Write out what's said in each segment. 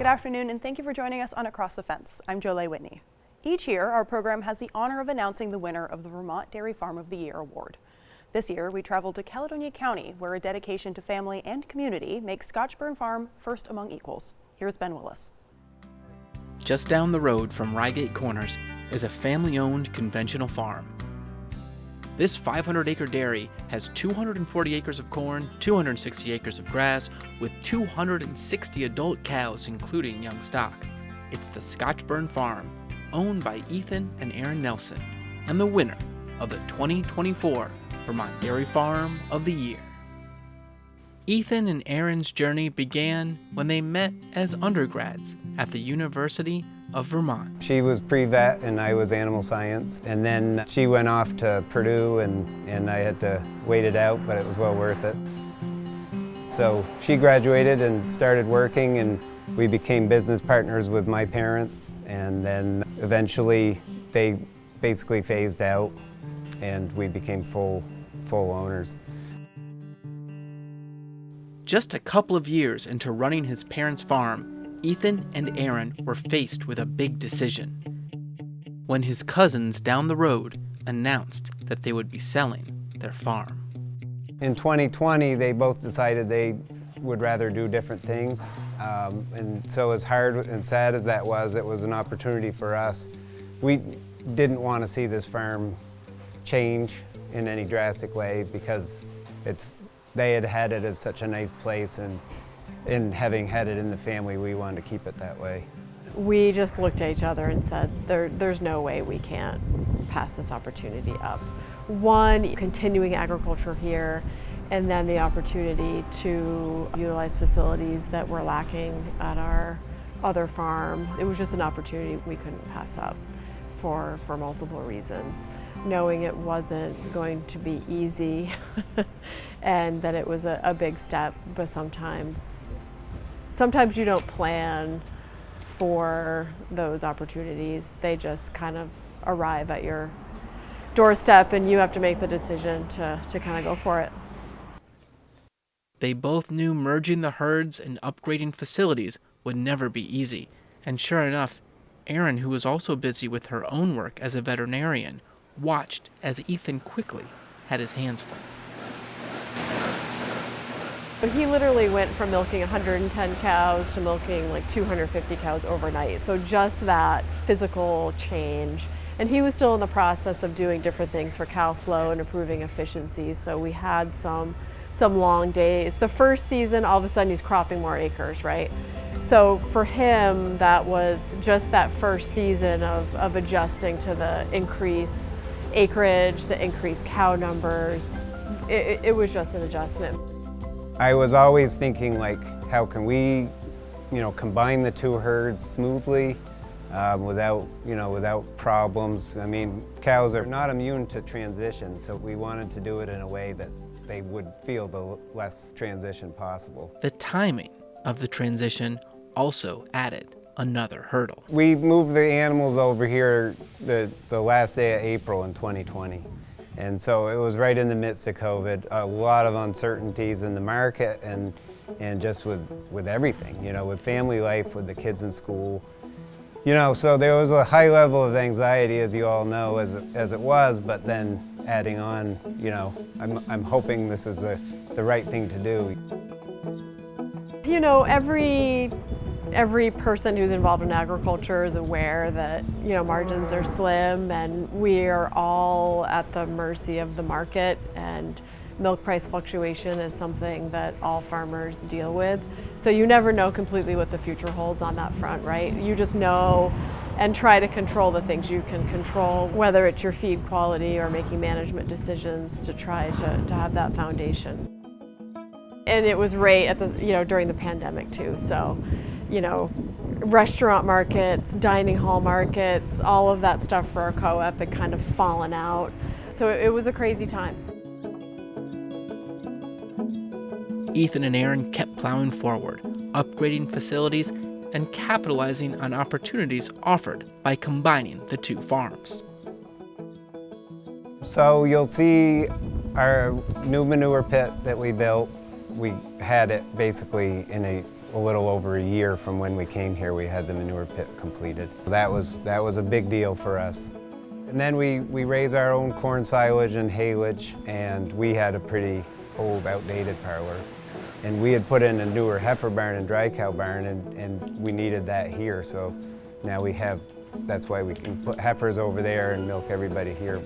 afternoon, and thank you for joining us on Across the Fence. I'm Jolene Whitney. Each year, our program has the honor of announcing the winner of the Vermont Dairy Farm of the Year award. This year, we traveled to Caledonia County, where a dedication to family and community makes Scotch Farm first among equals. Here's Ben Willis. Just down the road from Ryegate Corners is a family-owned conventional farm. This 500-acre dairy has 240 acres of corn, 260 acres of grass, with 260 adult cows, including young stock. It's the Scotch Farm, owned by Ethan and Erin Nelson, and the winner of the 2024 Vermont Dairy Farm of the Year. Ethan and Erin's journey began when they met as undergrads at the University of Vermont. She was pre-vet and I was animal science, and then she went off to Purdue and I had to wait it out, but it was well worth it. So she graduated and started working, and we became business partners with my parents, and then eventually they basically phased out and we became full owners. Just a couple of years into running his parents' farm, Ethan and Erin were faced with a big decision when his cousins down the road announced that they would be selling their farm. In 2020, they both decided they would rather do different things. And so as hard and sad as that was, it was an opportunity for us. We didn't want to see this farm change in any drastic way because they had had it as such a nice place, and having had it in the family, we wanted to keep it that way. We just looked at each other and said, there's no way we can't pass this opportunity up. One, continuing agriculture here, and then the opportunity to utilize facilities that were lacking at our other farm. It was just an opportunity we couldn't pass up for multiple reasons. Knowing it wasn't going to be easy and that it was a big step, but sometimes you don't plan for those opportunities. They just kind of arrive at your doorstep and you have to make the decision to kind of go for it. They both knew merging the herds and upgrading facilities would never be easy. And sure enough, Erin, who was also busy with her own work as a veterinarian, watched as Ethan quickly had his hands full. But he literally went from milking 110 cows to milking like 250 cows overnight. So just that physical change. And he was still in the process of doing different things for cow flow and improving efficiency. So we had some long days. The first season, all of a sudden he's cropping more acres, right? So for him, that was just that first season of adjusting to the increased acreage, the increased cow numbers. It was just an adjustment. I was always thinking, like, how can we, combine the two herds smoothly without problems. I mean, cows are not immune to transition, so we wanted to do it in a way that they would feel the less transition possible. The timing of the transition also added another hurdle. We moved the animals over here the last day of April in 2020. And so it was right in the midst of COVID, a lot of uncertainties in the market and just with everything, with family life, with the kids in school. So there was a high level of anxiety, as you all know, as it was, but then adding on, I'm hoping this is the right thing to do. Every person who's involved in agriculture is aware that, margins are slim and we are all at the mercy of the market, and milk price fluctuation is something that all farmers deal with. So you never know completely what the future holds on that front, right? You just know and try to control the things you can control, whether it's your feed quality or making management decisions to try to have that foundation. And it was right at during the pandemic too. So, restaurant markets, dining hall markets, all of that stuff for our co-op had kind of fallen out. So it was a crazy time. Ethan and Erin kept plowing forward, upgrading facilities and capitalizing on opportunities offered by combining the two farms. So you'll see our new manure pit that we built. We had it basically in a little over a year from when we came here. We had the manure pit completed. That was a big deal for us. And then we raise our own corn silage and haylage, and we had a pretty old, outdated parlor. And we had put in a newer heifer barn and dry cow barn, and we needed that here. So now we have, that's why we can put heifers over there and milk everybody here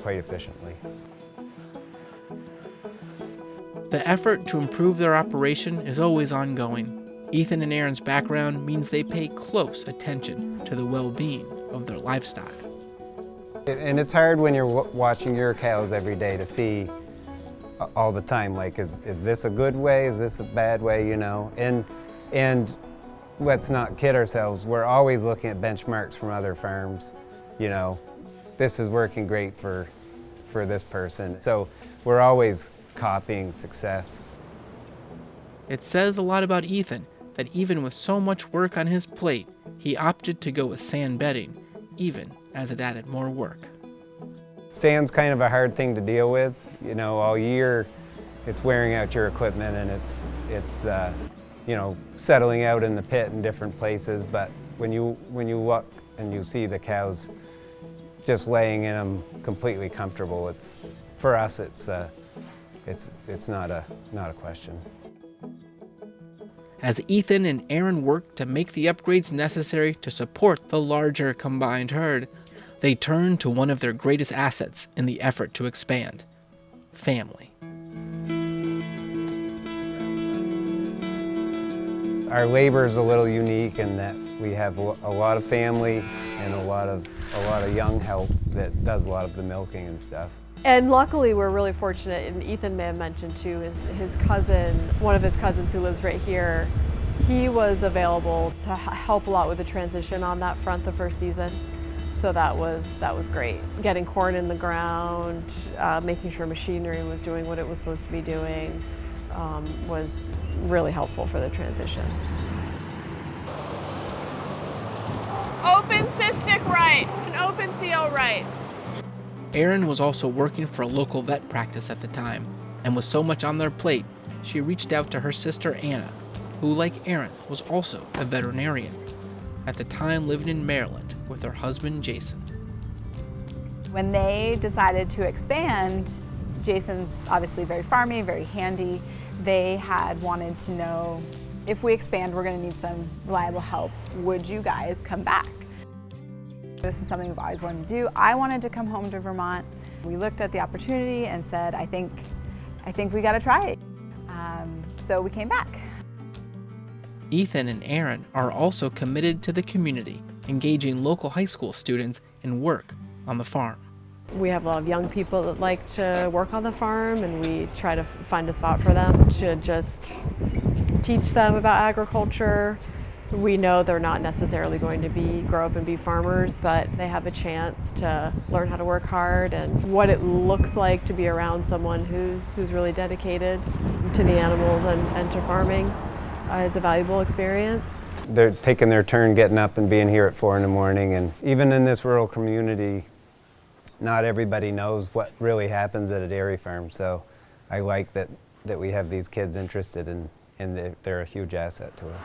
quite efficiently. The effort to improve their operation is always ongoing. Ethan and Erin's background means they pay close attention to the well-being of their livestock. And it's hard when you're watching your cows every day to see all the time, like, is this a good way? Is this a bad way, you know? And let's not kid ourselves. We're always looking at benchmarks from other farms. You know, this is working great for this person. So we're always copying success. It says a lot about Ethan that even with so much work on his plate, he opted to go with sand bedding, even as it added more work. Sand's kind of a hard thing to deal with. You know, all year it's wearing out your equipment, and it's you know, settling out in the pit in different places. But when you look and you see the cows just laying in them completely comfortable, it's, for us, it's not a question. As Ethan and Erin work to make the upgrades necessary to support the larger combined herd, they turn to one of their greatest assets in the effort to expand: family. Our labor is a little unique in that we have a lot of family and a lot of young help that does a lot of the milking and stuff. And luckily we're really fortunate, and Ethan may have mentioned too, his cousin, one of his cousins who lives right here, he was available to help a lot with the transition on that front the first season. So that was great. Getting corn in the ground, making sure machinery was doing what it was supposed to be doing, was really helpful for the transition. Open cystic right, and open seal right. Erin was also working for a local vet practice at the time, and with so much on their plate, she reached out to her sister Anna, who, like Erin, was also a veterinarian. At the time lived in Maryland with her husband Jason. When they decided to expand, Jason's obviously very farmy, very handy. They had wanted to know, if we expand, we're going to need some reliable help. Would you guys come back? This is something we've always wanted to do. I wanted to come home to Vermont. We looked at the opportunity and said, I think we got to try it. So we came back. Ethan and Erin are also committed to the community, engaging local high school students in work on the farm. We have a lot of young people that like to work on the farm, and we try to find a spot for them to just teach them about agriculture. We know they're not necessarily going to grow up and be farmers, but they have a chance to learn how to work hard and what it looks like to be around someone who's really dedicated to the animals and to farming is a valuable experience. They're taking their turn getting up and being here at 4 in the morning, and even in this rural community, not everybody knows what really happens at a dairy farm, so I like that we have these kids interested, and they're a huge asset to us.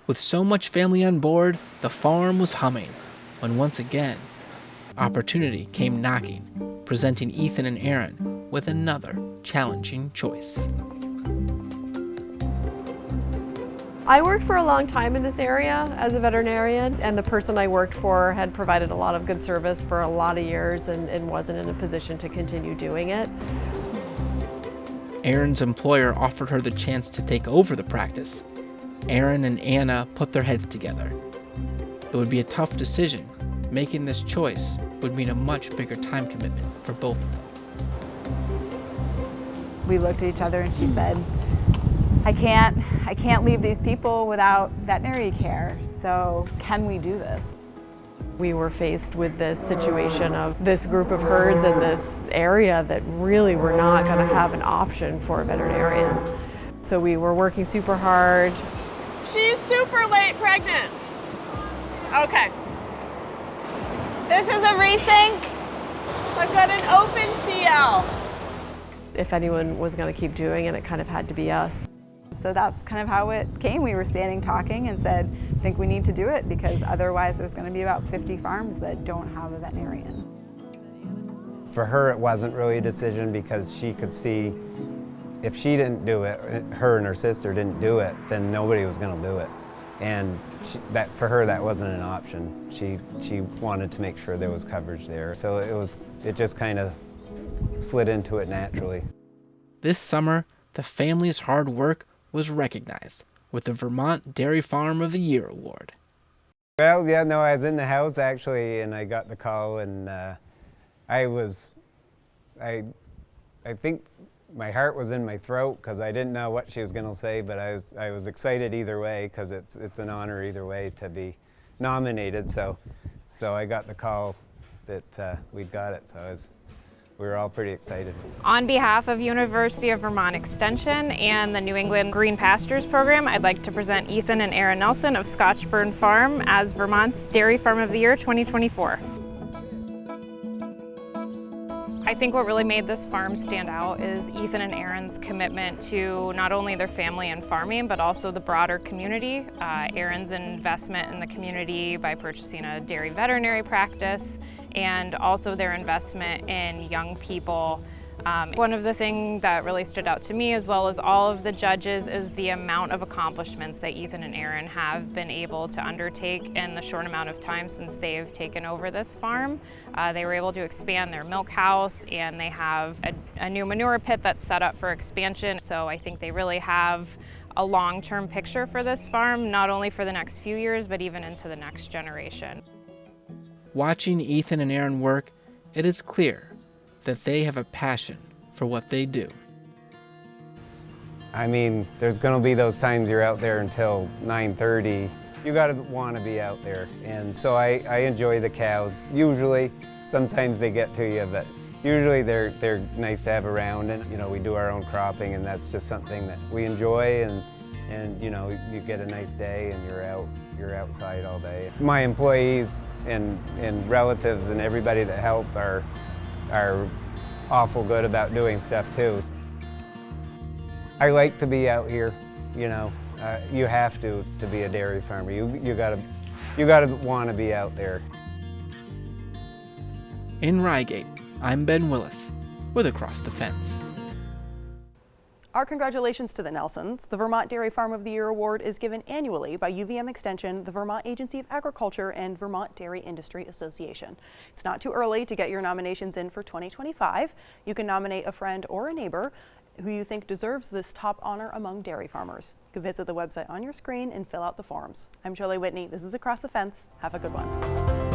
With so much family on board, the farm was humming, when once again, opportunity came knocking, presenting Ethan and Erin with another challenging choice. I worked for a long time in this area as a veterinarian, and the person I worked for had provided a lot of good service for a lot of years and wasn't in a position to continue doing it. Erin's employer offered her the chance to take over the practice. Erin and Anna put their heads together. It would be a tough decision. Making this choice would mean a much bigger time commitment for both of them. We looked at each other and she said, I can't leave these people without veterinary care, so can we do this? We were faced with this situation of this group of herds in this area that really were not going to have an option for a veterinarian. So we were working super hard. She's super late pregnant. Okay. This is a resync. I've got an open CL. If anyone was going to keep doing it, it kind of had to be us. So that's kind of how it came. We were standing talking and said, I think we need to do it because otherwise there's going to be about 50 farms that don't have a veterinarian. For her, it wasn't really a decision because she could see if she didn't do it, her and her sister didn't do it, then nobody was going to do it. And for her, that wasn't an option. She wanted to make sure there was coverage there. So it just kind of slid into it naturally. This summer, the family's hard work was recognized with the Vermont Dairy Farm of the Year award. Well, yeah, no, I was in the house actually, and I got the call, and I think my heart was in my throat because I didn't know what she was going to say, but I was excited either way because it's an honor either way to be nominated. So I got the call that we got it. So we were all pretty excited. On behalf of University of Vermont Extension and the New England Green Pastures Program, I'd like to present Ethan and Erin Nelson of Scotch Farm as Vermont's Dairy Farm of the Year 2024. I think what really made this farm stand out is Ethan and Erin's commitment to not only their family and farming, but also the broader community. Erin's investment in the community by purchasing a dairy veterinary practice, and also their investment in young people. One of the things that really stood out to me, as well as all of the judges, is the amount of accomplishments that Ethan and Erin have been able to undertake in the short amount of time since they've taken over this farm. They were able to expand their milk house, and they have a new manure pit that's set up for expansion. So I think they really have a long-term picture for this farm, not only for the next few years, but even into the next generation. Watching Ethan and Erin work, it is clear that they have a passion for what they do. I mean, there's going to be those times you're out there until 9:30. You got to want to be out there, and so I enjoy the cows. Usually, sometimes they get to you, but usually they're nice to have around, and you know, we do our own cropping, and that's just something that we enjoy, and you know, you get a nice day and you're outside all day. My employees and relatives and everybody that help are awful good about doing stuff too. I like to be out here, you know. You have to be a dairy farmer. You gotta want to be out there. In Ryegate, I'm Ben Willis with Across the Fence. Our congratulations to the Nelsons. The Vermont Dairy Farm of the Year award is given annually by UVM Extension, the Vermont Agency of Agriculture, and Vermont Dairy Industry Association. It's not too early to get your nominations in for 2025. You can nominate a friend or a neighbor who you think deserves this top honor among dairy farmers. You can visit the website on your screen and fill out the forms. I'm Jolie Whitney. This is Across the Fence. Have a good one.